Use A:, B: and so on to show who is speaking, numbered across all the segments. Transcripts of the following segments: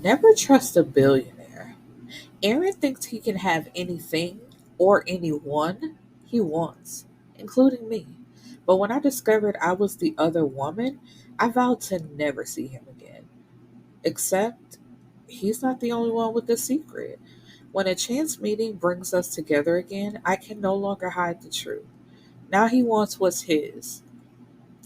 A: Never trust a billionaire. Aaron thinks he can have anything or anyone he wants, including me. But when I discovered I was the other woman, I vowed to never see him again. Except, he's not the only one with a secret. When a chance meeting brings us together again, I can no longer hide the truth. Now he wants what's his,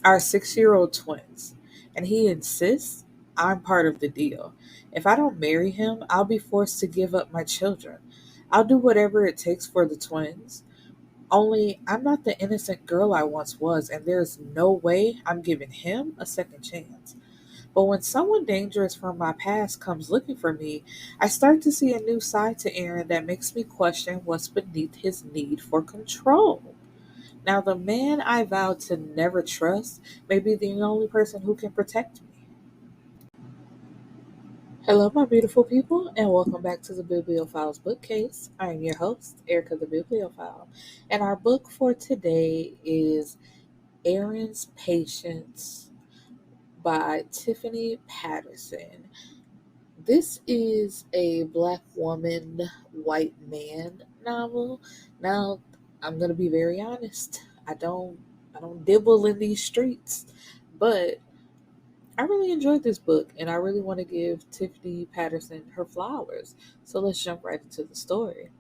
A: our 6-year-old twins, and he insists I'm part of the deal. If I don't marry him, I'll be forced to give up my children. I'll do whatever it takes for the twins. Only I'm not the innocent girl I once was, and there's no way I'm giving him a second chance. But when someone dangerous from my past comes looking for me, I start to see a new side to Aaron that makes me question what's beneath his need for control. Now, the man I vowed to never trust may be the only person who can protect me. Hello, my beautiful people, and welcome back to the Bibliophile's Bookcase. I am your host, Erica the Bibliophile, and our book for today is Aaron's Patience by Tiffany Patterson. This is a black woman, white man novel. Now, I'm gonna be very honest. I don't dibble in these streets, but I really enjoyed this book and I really want to give Tiffany Patterson her flowers. So let's jump right into the story.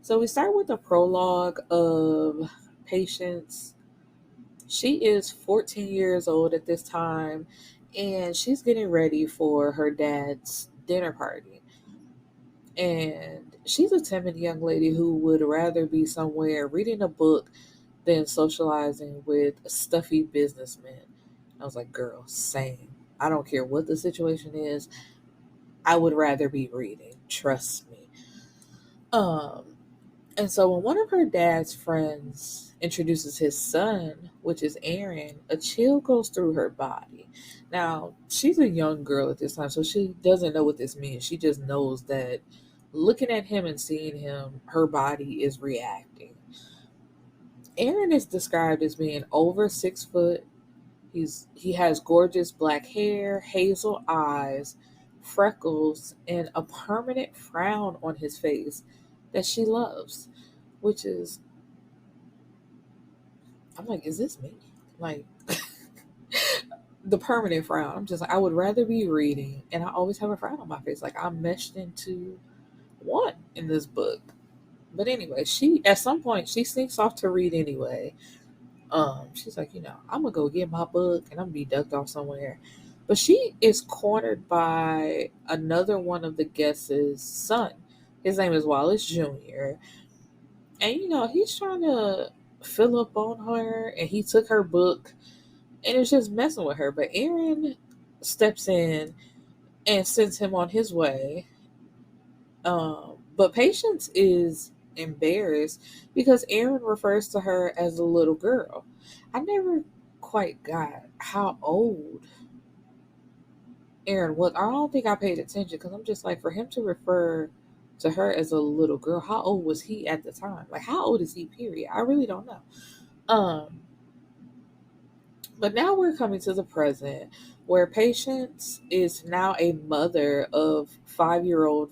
A: So we start with a prologue of Patience. She is 14 years old at this time and she's getting ready for her dad's dinner party. And she's a timid young lady who would rather be somewhere reading a book than socializing with stuffy businessmen. I was like, girl, same. I don't care what the situation is. I would rather be reading. Trust me. Um, and so when one of her dad's friends introduces his son, which is Aaron, a chill goes through her body. Now, she's a young girl at this time, so she doesn't know what this means. She just knows that looking at him and seeing him, her body is reacting. Aaron is described as being over 6 foot. He has gorgeous black hair, hazel eyes, freckles, and a permanent frown on his face that she loves. Which is, I'm like, is this me? Like the permanent frown. I'm just like, I would rather be reading, and I always have a frown on my face. Like I'm meshed into one in this book. But anyway, she at some point she sneaks off to read anyway. She's like, I'm gonna go get my book and I'm gonna be ducked off somewhere. But she is cornered by another one of the guests' son. His name is Wallace Jr. And he's trying to fill up on her and he took her book and it's just messing with her. But Aaron steps in and sends him on his way. But Patience is embarrassed because Aaron refers to her as a little girl. I never quite got how old Aaron was. I don't think I paid attention because I'm just like, for him to refer to her as a little girl, how old was he at the time? Like, how old is he, period? I really don't know. Um, but now we're coming to the present where Patience is now a mother of 5-year-old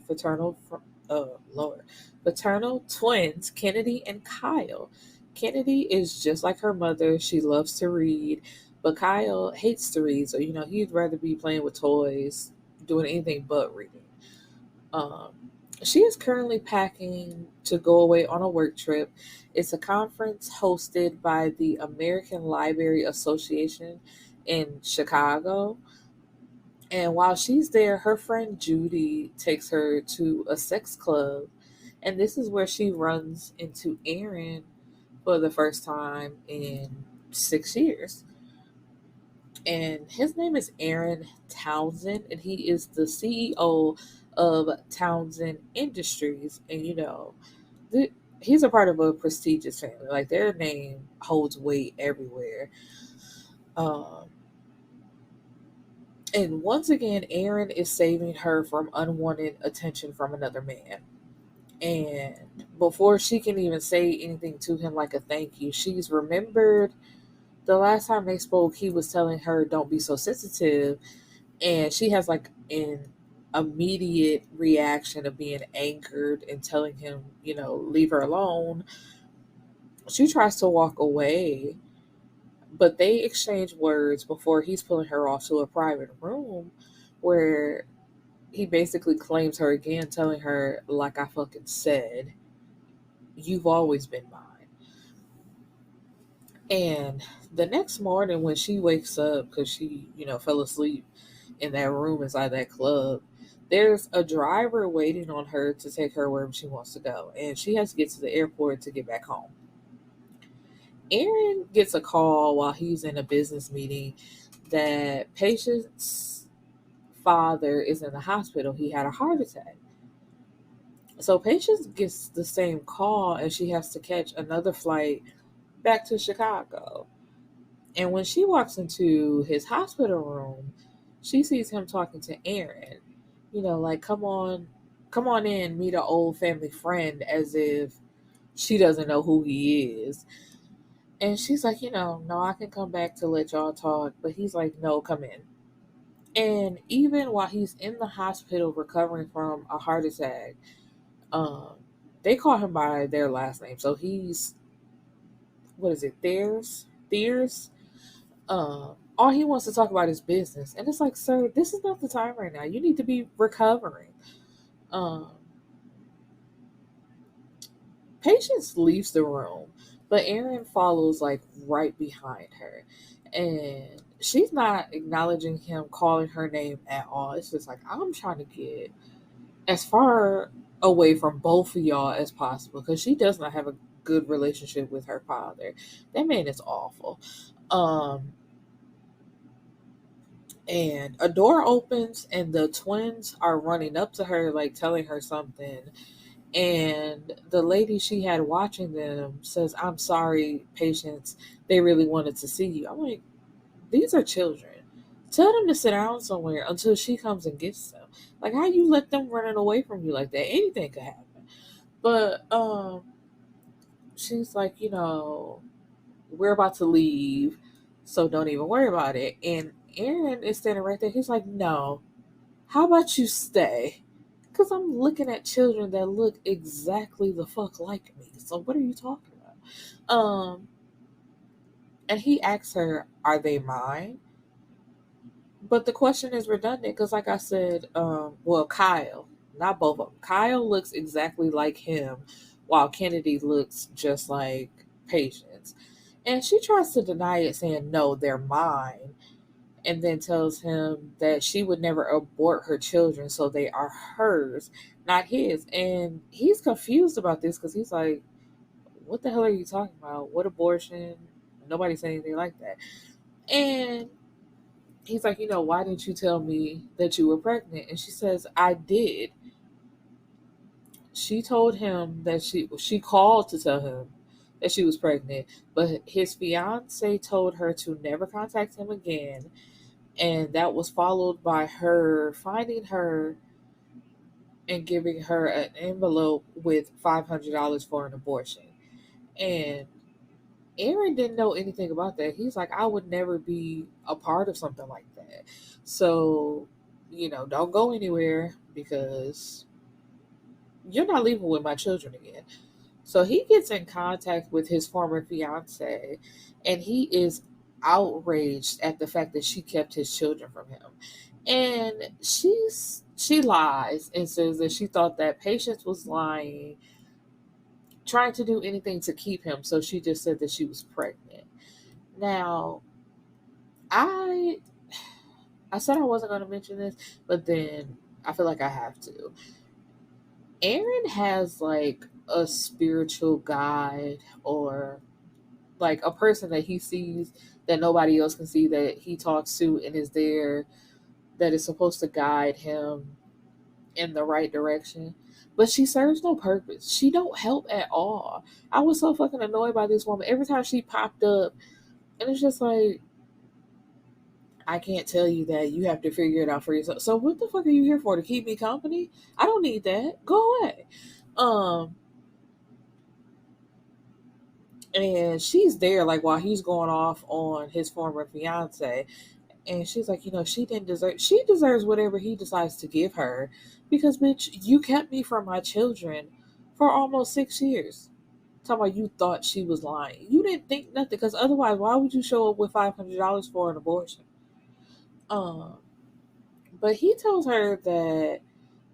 A: Lord, fraternal twins, Kennedy and Kyle. Kennedy is just like her mother. She loves to read, but Kyle hates to read. So, he'd rather be playing with toys, doing anything but reading. Um, she is currently packing to go away on a work trip. It's a conference hosted by the American Library Association in Chicago. And while she's there, her friend Judy takes her to a sex club. And this is where she runs into Aaron for the first time in 6 years. And his name is Aaron Townsend, and he is the CEO of Townsend Industries. And th- he's a part of a prestigious family. Like their name holds weight everywhere. Um, and once again, Aaron is saving her from unwanted attention from another man. And before she can even say anything to him like a thank you, she's remembered the last time they spoke, he was telling her, don't be so sensitive. And she has like an immediate reaction of being angered and telling him, leave her alone, she tries to walk away, but they exchange words before he's pulling her off to a private room where he basically claims her again, telling her, like I fucking said, you've always been mine. And the next morning, when she wakes up, because she, fell asleep in that room inside that club, there's a driver waiting on her to take her wherever she wants to go. And she has to get to the airport to get back home. Aaron gets a call while he's in a business meeting that Patient's father is in the hospital. He had a heart attack. So Patience gets the same call and she has to catch another flight back to Chicago. And when she walks into his hospital room, she sees him talking to Aaron. Like, come on in, meet an old family friend, as if she doesn't know who he is. And she's like, no, I can come back to let y'all talk. But he's like, no, come in. And even while he's in the hospital recovering from a heart attack, um, they call him by their last name. So he's, what is it, Theirs? All he wants to talk about is business. And it's like, sir, this is not the time right now. You need to be recovering. Um, Patience leaves the room, but Erin follows like right behind her. And she's not acknowledging him calling her name at all. It's just like, I'm trying to get as far away from both of y'all as possible because she does not have a good relationship with her father. That man is awful. Um, and a door opens and the twins are running up to her, like telling her something. And the lady she had watching them says, I'm sorry, Patience. They really wanted to see you. I'm like, these are children. Tell them to sit down somewhere until she comes and gets them. Like, how you let them running away from you like that? Anything could happen. But she's like, we're about to leave, so don't even worry about it. And Aaron is standing right there. He's like, no, how about you stay? Because I'm looking at children that look exactly the fuck like me. So what are you talking about? And he asks her, are they mine? But the question is redundant because, like I said, Kyle, not both of them. Kyle looks exactly like him, while Kennedy looks just like Patience. And she tries to deny it, saying, no, they're mine. And then tells him that she would never abort her children, so they are hers, not his. And he's confused about this because he's like, what the hell are you talking about? What abortion? Nobody said anything like that. And he's like, why didn't you tell me that you were pregnant? And she says, I did. She told him that she called to tell him that she was pregnant, but his fiance told her to never contact him again. And that was followed by her finding her and giving her an envelope with $500 for an abortion. And Aaron didn't know anything about that. He's like, I would never be a part of something like that. So, don't go anywhere because you're not leaving with my children again. So he gets in contact with his former fiance and he is outraged at the fact that she kept his children from him. And she lies and says that she thought that Patience was lying, trying to do anything to keep him. So she just said that she was pregnant. Now, I I said I wasn't going to mention this, but then I feel like I have to. Aaron has like a spiritual guide or like a person that he sees that nobody else can see, that he talks to and is there, that is supposed to guide him in the right direction. But she serves no purpose. She don't help at all. I was so fucking annoyed by this woman every time she popped up, and it's just like, I can't tell you that. You have to figure it out for yourself. So what the fuck are you here for? To keep me company? I don't need that. Go away. Um, and she's there like while he's going off on his former fiance. And she's like, she deserves whatever he decides to give her because, bitch, you kept me from my children for almost 6 years. Talking about you thought she was lying. You didn't think nothing because otherwise, why would you show up with $500 for an abortion? Um, but he tells her that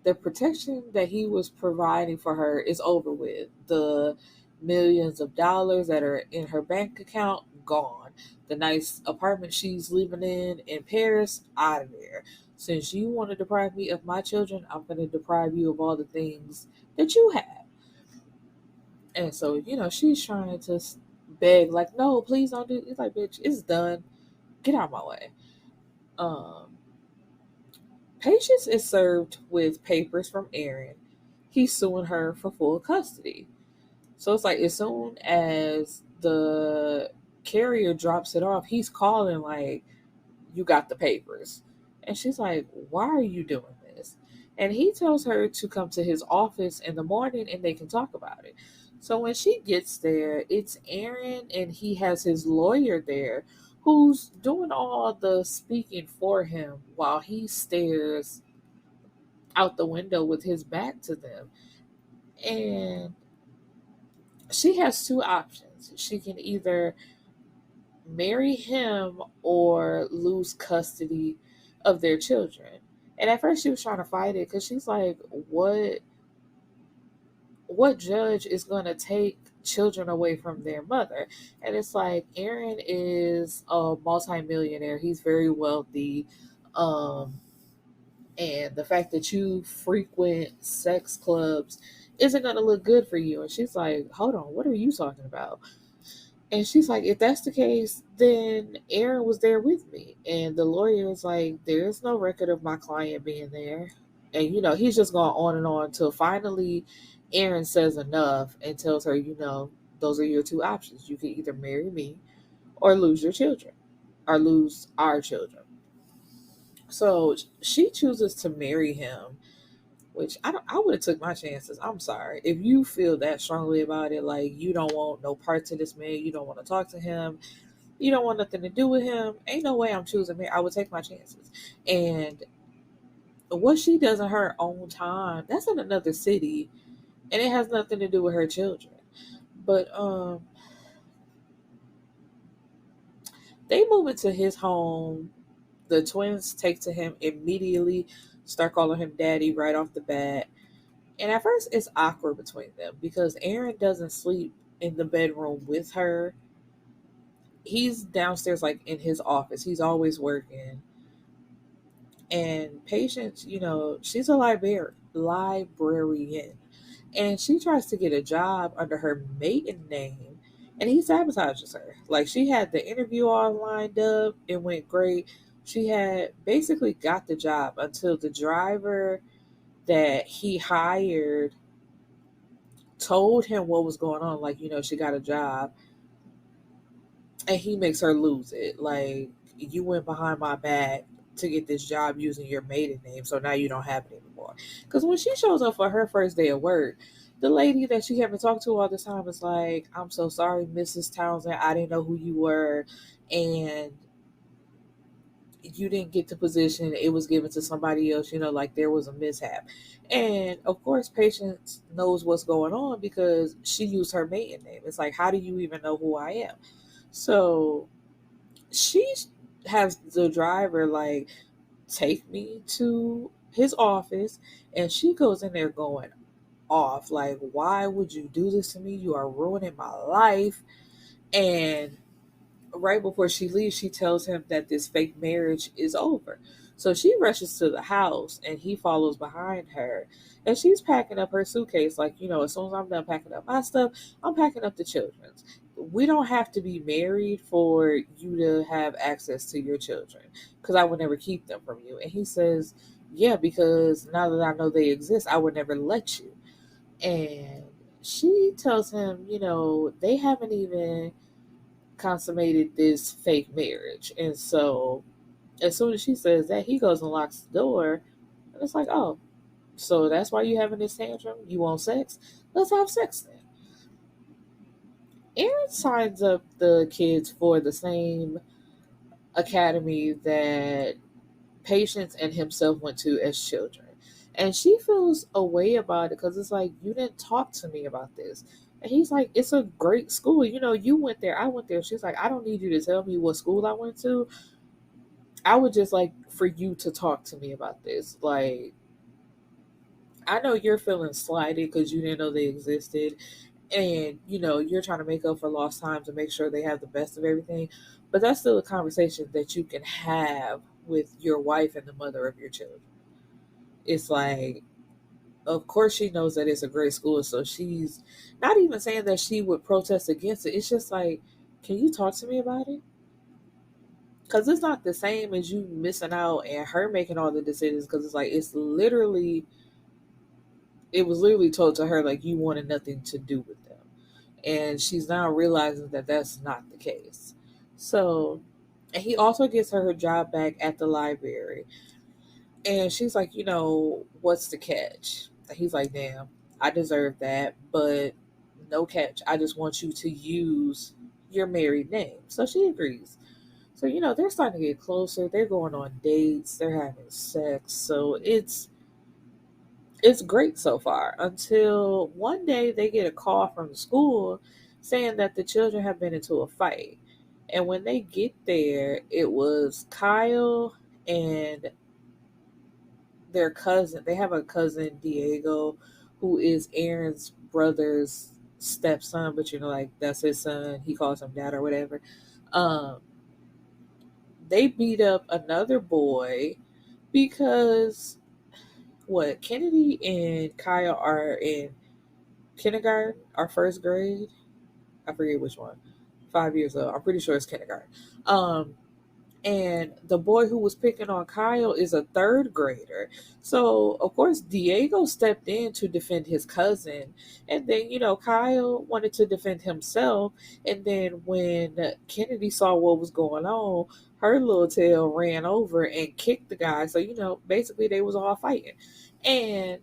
A: the protection that he was providing for her is over with. The millions of dollars that are in her bank account, gone. The nice apartment she's living in Paris, out of there. Since you want to deprive me of my children, I'm going to deprive you of all the things that you have. And so, she's trying to beg, like, no, please don't do it. It's like, bitch, it's done. Get out of my way. Um, Patience is served with papers from Aaron. He's suing her for full custody. So it's like as soon as the carrier drops it off, he's calling like, you got the papers. And she's like, why are you doing this? And he tells her to come to his office in the morning and they can talk about it. So when she gets there, it's Aaron and he has his lawyer there who's doing all the speaking for him while he stares out the window with his back to them. And she has two options. She can either marry him or lose custody of their children. And at first she was trying to fight it because she's like, what judge is gonna take children away from their mother? And it's like Aaron is a multimillionaire. He's very wealthy. Um and the fact that you frequent sex clubs isn't going to look good for you. And she's like, hold on, what are you talking about? And she's like, if that's the case, then Aaron was there with me. And the lawyer is like, there's no record of my client being there. And, he's just going on and on until finally Aaron says enough and tells her, those are your two options. You can either marry me or lose your children or lose our children. So she chooses to marry him, which I would have took my chances. I'm sorry. If you feel that strongly about it, like you don't want no parts of this man, you don't want to talk to him, you don't want nothing to do with him, ain't no way I'm choosing me. I would take my chances. And what she does in her own time, that's in another city, and it has nothing to do with her children. But they move into his home. The twins take to him immediately, start calling him daddy right off the bat. And at first, it's awkward between them because Aaron doesn't sleep in the bedroom with her. He's downstairs, like in his office. He's always working. And Patience, she's a librarian. And she tries to get a job under her maiden name. And he sabotages her. Like, she had the interview all lined up. It went great. She had basically got the job until the driver that he hired told him what was going on, like, she got a job, and he makes her lose it. Like, you went behind my back to get this job using your maiden name, so now you don't have it anymore. Because when she shows up for her first day of work, the lady that she had been talking to all this time is like, I'm so sorry, Mrs. Townsend, I didn't know who you were, and you didn't get the position, it was given to somebody else, like there was a mishap. And of course Patience knows what's going on because she used her maiden name. It's like, how do you even know who I am? So she has the driver like take me to his office, and she goes in there going off like, why would you do this to me? You are ruining my life. And right before she leaves, she tells him that this fake marriage is over. So she rushes to the house and he follows behind her. And she's packing up her suitcase, like, as soon as I'm done packing up my stuff, I'm packing up the children's. We don't have to be married for you to have access to your children because I would never keep them from you. And he says, yeah, because now that I know they exist, I would never let you. And she tells him, they haven't even consummated this fake marriage. And so as soon as she says that, he goes and locks the door. And it's like, oh, so that's why you having this tantrum? You want sex? Let's have sex then. Aaron signs up the kids for the same academy that Patience and himself went to as children. And she feels a way about it because it's like, you didn't talk to me about this. And he's like, it's a great school. You know, you went there, I went there. She's like, I don't need you to tell me what school I went to. I would just like for you to talk to me about this. Like, I know you're feeling slighted because you didn't know they existed. And, you know, you're trying to make up for lost time to make sure they have the best of everything. But that's still a conversation that you can have with your wife and the mother of your children. It's like, of course she knows that it's a great school, so she's not even saying that she would protest against it. It's just like, can you talk to me about it? Because it's not the same as you missing out and her making all the decisions. Because it's like, it was literally told to her like, you wanted nothing to do with them, and she's now realizing that that's not the case. So, and he also gets her job back at the library. And she's like, what's the catch? And he's like, damn, I deserve that, but no catch. I just want you to use your married name. So she agrees. So, they're starting to get closer. They're going on dates. They're having sex. So it's great so far until one day they get a call from the school saying that the children have been into a fight. And when they get there, it was Kyle and their cousin. They have a cousin, Diego, who is Aaron's brother's stepson, but like that's his son. He calls him dad or whatever. Um, they beat up another boy because what Kennedy and Kyle are in kindergarten or first grade. I forget which one. 5 years old. I'm pretty sure it's kindergarten. Um, and the boy who was picking on Kyle is a third grader. So, of course, Diego stepped in to defend his cousin. And then, Kyle wanted to defend himself. And then when Kennedy saw what was going on, her little tail ran over and kicked the guy. So, basically they was all fighting. And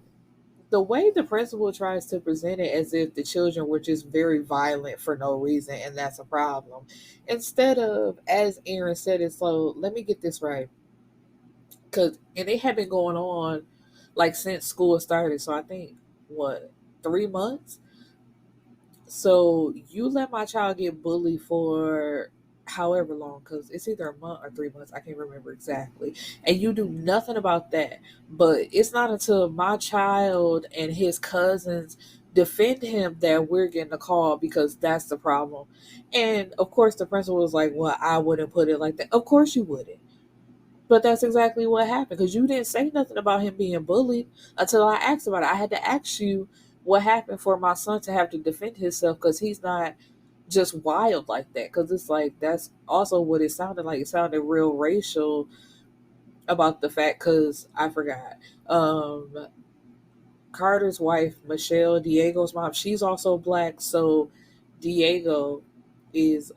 A: the way the principal tries to present it as if the children were just very violent for no reason, and that's a problem. Instead of, as Aaron said it, so let me get this right. And it had been going on like since school started. So I think, what, 3 months? So you let my child get bullied for however long, because it's either a month or 3 months. I can't remember exactly. And you do nothing about that. But it's not until my child and his cousins defend him that we're getting a call because that's the problem. And of course, the principal was like, well, I wouldn't put it like that. Of course, you wouldn't. But that's exactly what happened because you didn't say nothing about him being bullied until I asked about it. I had to ask you what happened for my son to have to defend himself because he's not just wild like that. Because it's like that's also what it sounded like. It sounded real racial about the fact because I forgot. Carter's wife, Michelle, Diego's mom, she's also black. So Diego is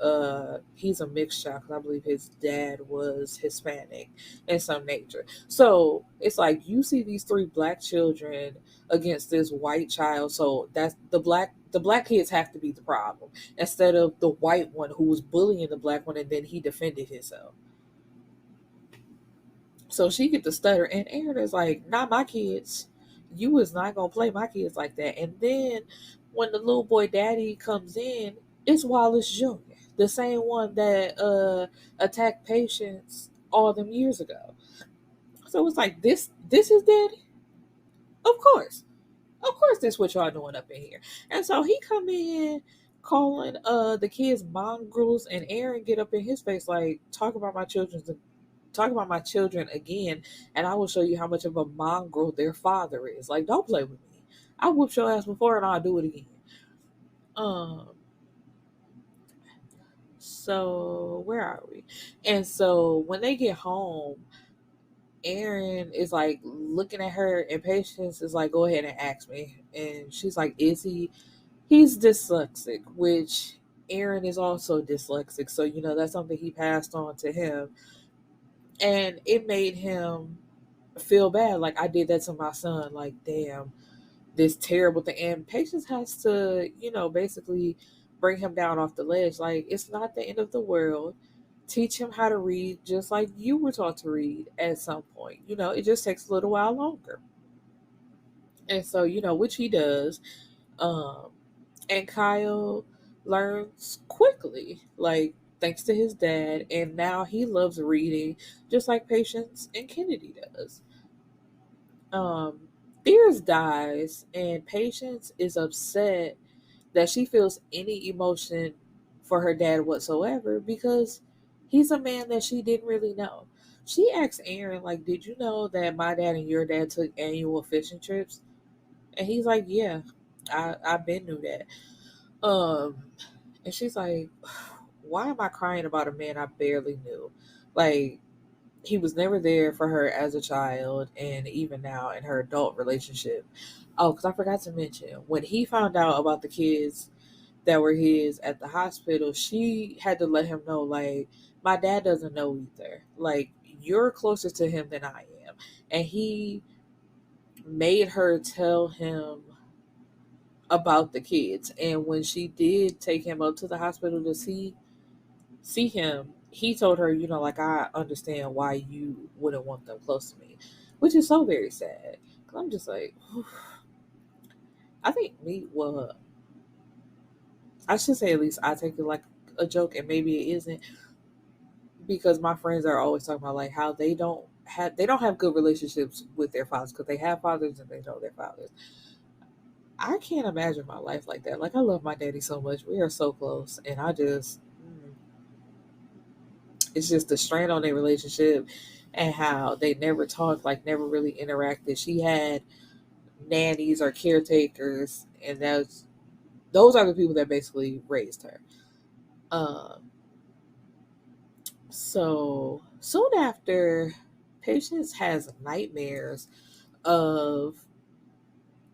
A: he's a mixed child because I believe his dad was Hispanic in some nature. So it's like you see these three black children against this white child. So that's the black kids have to be the problem instead of the white one who was bullying the black one and then he defended himself. So she get to stutter, and Aaron is like, "Not my kids. You is not gonna play my kids like that." And then when the little boy daddy comes in, it's Wallace Jr., the same one that attacked patients all them years ago. So it's like this is daddy. Of course, that's what y'all doing up in here. And so he come in calling the kids mongrels, and Aaron get up in his face like, talk about my children again, and I will show you how much of a mongrel their father is. Like, don't play with me. I whooped your ass before, and I'll do it again. Um. So where are we? And so when they get home, Aaron is like looking at her, and Patience is like, "Go ahead and ask me." And she's like, "Is he?" He's dyslexic, which Aaron is also dyslexic. So that's something he passed on to him, and it made him feel bad. Like I did that to my son. Like, damn, this terrible thing. And Patience has to, basically bring him down off the ledge. Like, it's not the end of the world. teach him how to read just like you were taught to read at some point. It just takes a little while longer. And so, which he does. Um, and Kyle learns quickly, like thanks to his dad, and now he loves reading just like Patience and Kennedy does. Um, Fears dies, and Patience is upset that she feels any emotion for her dad whatsoever because he's a man that she didn't really know. She asks Aaron, like, did you know that my dad and your dad took annual fishing trips? And he's like, yeah, I've been knew that. Um, and she's like, why am I crying about a man I barely knew? Like, he was never there for her as a child, and even now in her adult relationship. Oh, because I forgot to mention, when he found out about the kids that were his at the hospital, she had to let him know, like, my dad doesn't know either. Like, you're closer to him than I am. And he made her tell him about the kids. And when she did take him up to the hospital to see him, he told her, like, I understand why you wouldn't want them close to me, which is so very sad. 'Cause I'm just like, I think well, I should say at least I take it like a joke, and maybe it isn't, because my friends are always talking about like how they don't have good relationships with their fathers because they have fathers and they know their fathers. I can't imagine my life like that. Like, I love my daddy so much. We are so close, and it's just the strain on their relationship and how they never talked, like never really interacted. She had nannies or caretakers, and those are the people that basically raised her. Um, so soon after, Patience has nightmares of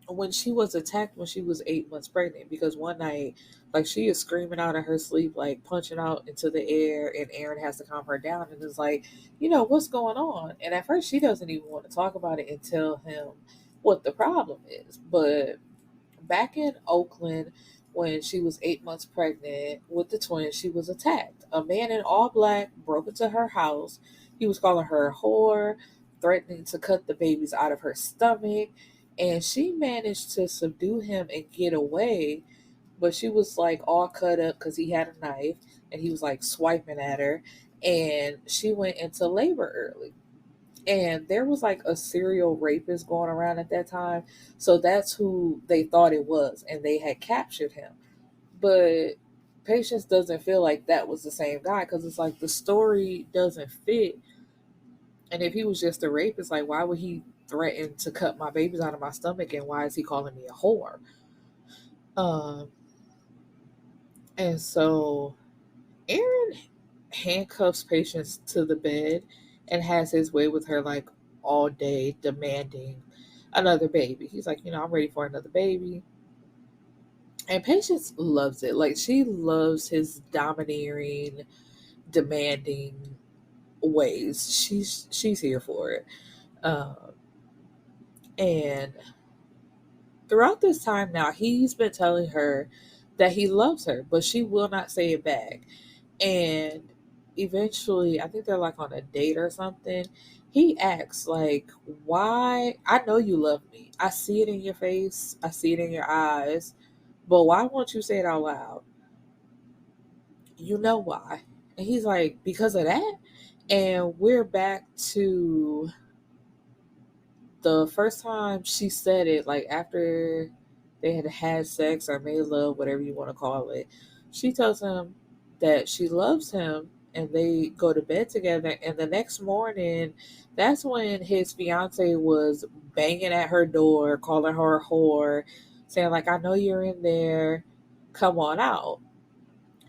A: when she was attacked when she was 8 months pregnant, because one night, like, she is screaming out in her sleep, like punching out into the air, and Aaron has to calm her down and is like, what's going on? And at first she doesn't even want to talk about it and tell him what the problem is. But back in Oakland, when she was 8 months pregnant with the twins, she was attacked. A man in all black broke into her house. He was calling her a whore, threatening to cut the babies out of her stomach. And she managed to subdue him and get away. But she was like all cut up because he had a knife and he was like swiping at her. And she went into labor early, and there was like a serial rapist going around at that time, so that's who they thought it was, and they had captured him. But Patience doesn't feel like that was the same guy, because it's like the story doesn't fit. And if he was just a rapist, like, why would he threaten to cut my babies out of my stomach, and why is he calling me a whore? um and so Aaron handcuffs Patience to the bed and has his way with her, like, all day, demanding another baby. He's like, I'm ready for another baby. And Patience loves it. Like, she loves his domineering, demanding ways. She's here for it. Um, and throughout this time now, he's been telling her that he loves her, but she will not say it back. And eventually, I think they're like on a date or something. He asks, like, why? I know you love me. I see it in your face. I see it in your eyes. But why won't you say it out loud? You know why? And he's like, because of that. And we're back to the first time she said it, like after they had had sex or made love, whatever you want to call it. She tells him that she loves him, and they go to bed together. And the next morning, that's when his fiance was banging at her door, calling her a whore, saying, like, I know you're in there, come on out.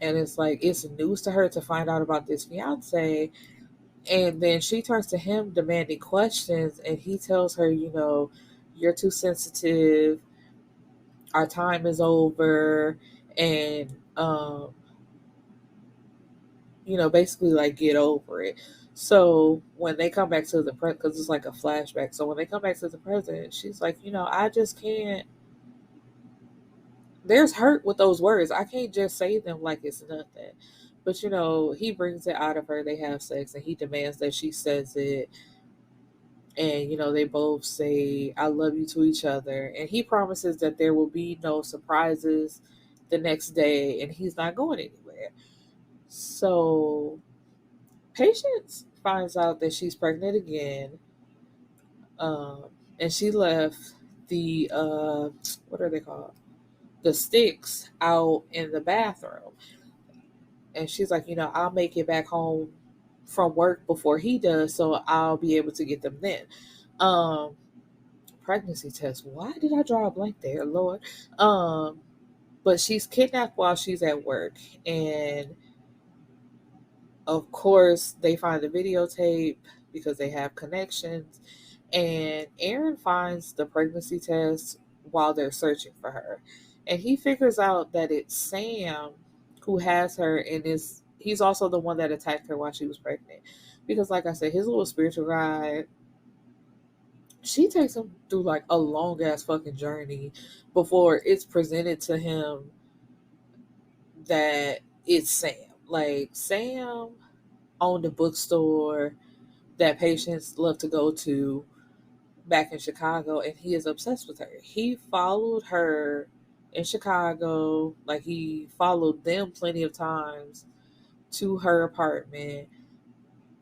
A: And it's like, it's news to her to find out about this fiance. And then she turns to him demanding questions, and he tells her, you're too sensitive, our time is over, and, basically, like, get over it. So when they come back to the present, because it's like a flashback. So when they come back to the present, she's like, I just can't, there's hurt with those words. I can't just say them like it's nothing. But he brings it out of her. They have sex, and he demands that she says it. And they both say "I love you" to each other. And he promises that there will be no surprises the next day, and he's not going anywhere. So Patience finds out that she's pregnant again, um, and she left the what are they called? The sticks out in the bathroom. And she's like, I'll make it back home from work before he does, so I'll be able to get them then. Um, Pregnancy test. Why did I draw a blank there, Lord? Um, but she's kidnapped while she's at work, and of course they find the videotape because they have connections. And Aaron finds the pregnancy test while they're searching for her, and he figures out that it's Sam who has her, and is he's also the one that attacked her while she was pregnant. Because, like I said, his little spiritual guide, she takes him through like a long ass fucking journey before it's presented to him that it's Sam. Like, Sam owned a bookstore that patients love to go to back in Chicago, and he is obsessed with her. He followed her in Chicago, like he followed them plenty of times to her apartment.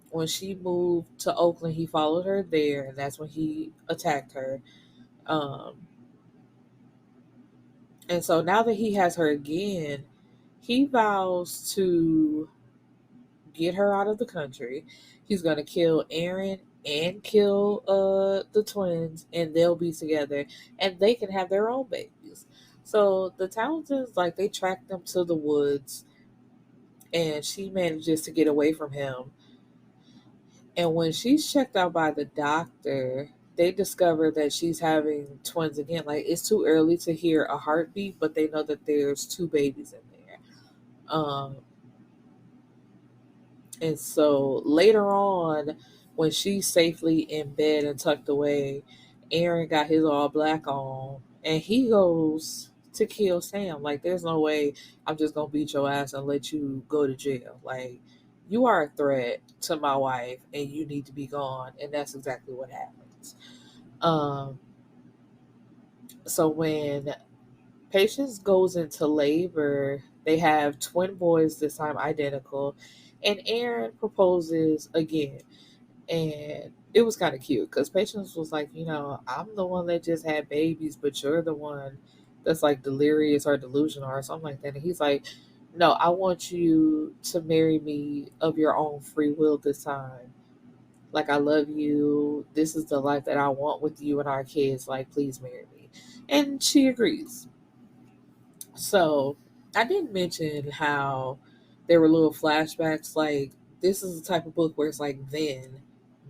A: When she moved to Oakland, he followed her there, and that's when he attacked her. Um, and so now that he has her again, he vows to get her out of the country. He's gonna kill Aaron and kill the twins, and they'll be together, and they can have their own babies. So the Townsends, like, they track them to the woods, and she manages to get away from him. And when she's checked out by the doctor, they discover that she's having twins again. Like, it's too early to hear a heartbeat, but they know that there's two babies in there. And so later on, when she's safely in bed and tucked away, Aaron got his all black on, and he goes to kill Sam. Like, there's no way I'm just gonna beat your ass and let you go to jail. Like, you are a threat to my wife, and you need to be gone. And that's exactly what happens. Um, so when Patience goes into labor, they have twin boys, this time identical, and Aaron proposes again. And it was kind of cute because Patience was like, I'm the one that just had babies, but you're the one that's like delirious or delusional or something like that. And he's like, no, I want you to marry me of your own free will this time. Like, I love you. This is the life that I want with you and our kids. Like, please marry me. And she agrees. So I didn't mention how there were little flashbacks. Like, this is the type of book where it's like then,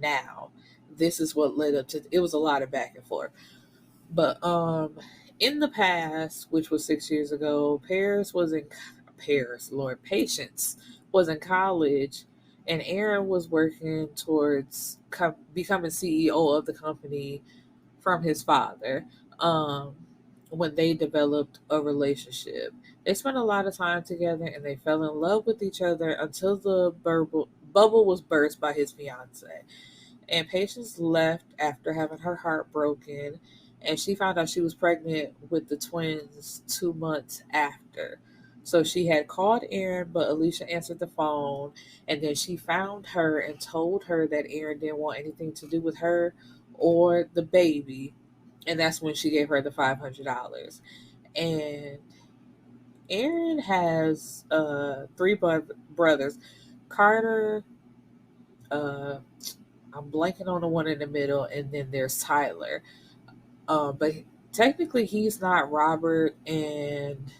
A: now. This is what led up to it. Was a lot of back and forth. But in the past, which was 6 years ago, Lord, Patience was in college, and Aaron was working towards becoming CEO of the company from his father. Um, when they developed a relationship, they spent a lot of time together, and they fell in love with each other until the bubble was burst by his fiance. And Patience left after having her heart broken, and she found out she was pregnant with the twins 2 months after. So she had called Erin, but Alicia answered the phone, and then she found her and told her that Erin didn't want anything to do with her or the baby. And that's when she gave her the $500. And Erin has brothers. Carter, uh, I'm blanking on the one in the middle, and then there's Tyler. But technically, he's not Robert and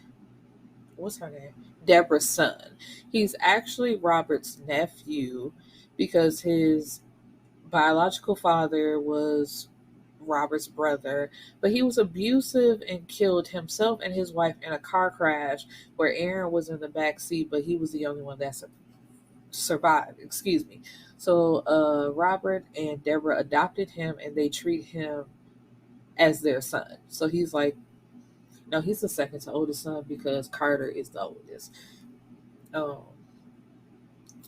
A: what's her name? Deborah's son. He's actually Robert's nephew because his biological father was Robert's brother, but he was abusive and killed himself and his wife in a car crash where Aaron was in the back seat, but he was the only one that survived. Excuse me. So Robert and Deborah adopted him, and they treat him as their son. So he's like, no, he's the second to oldest son because Carter is the oldest. Um,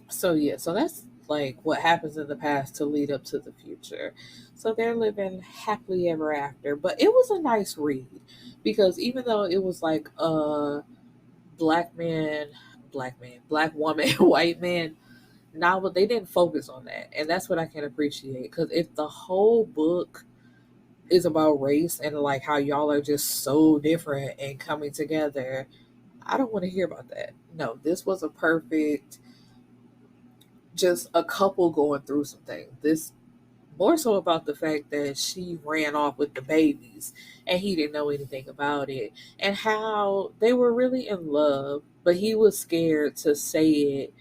A: So yeah, so that's like what happens in the past to lead up to the future. So they're living happily ever after. But it was a nice read because even though it was like a black man, black woman, white man novel, they didn't focus on that. And that's what I can appreciate. Because if the whole book is about race and like how y'all are just so different and coming together, I don't want to hear about that. No, this was a perfect, just a couple going through some things. This more so about the fact that she ran off with the babies and he didn't know anything about it, and how they were really in love, but he was scared to say it,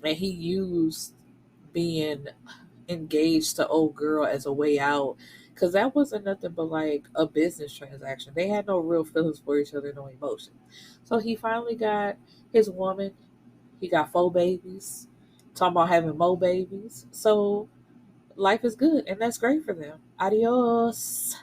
A: and he used being engaged to old girl as a way out, because that wasn't nothing but like a business transaction. They had no real feelings for each other, no emotion. So he finally got his woman. He got 4 babies. Talking about having more babies. So life is good, and that's great for them. Adios.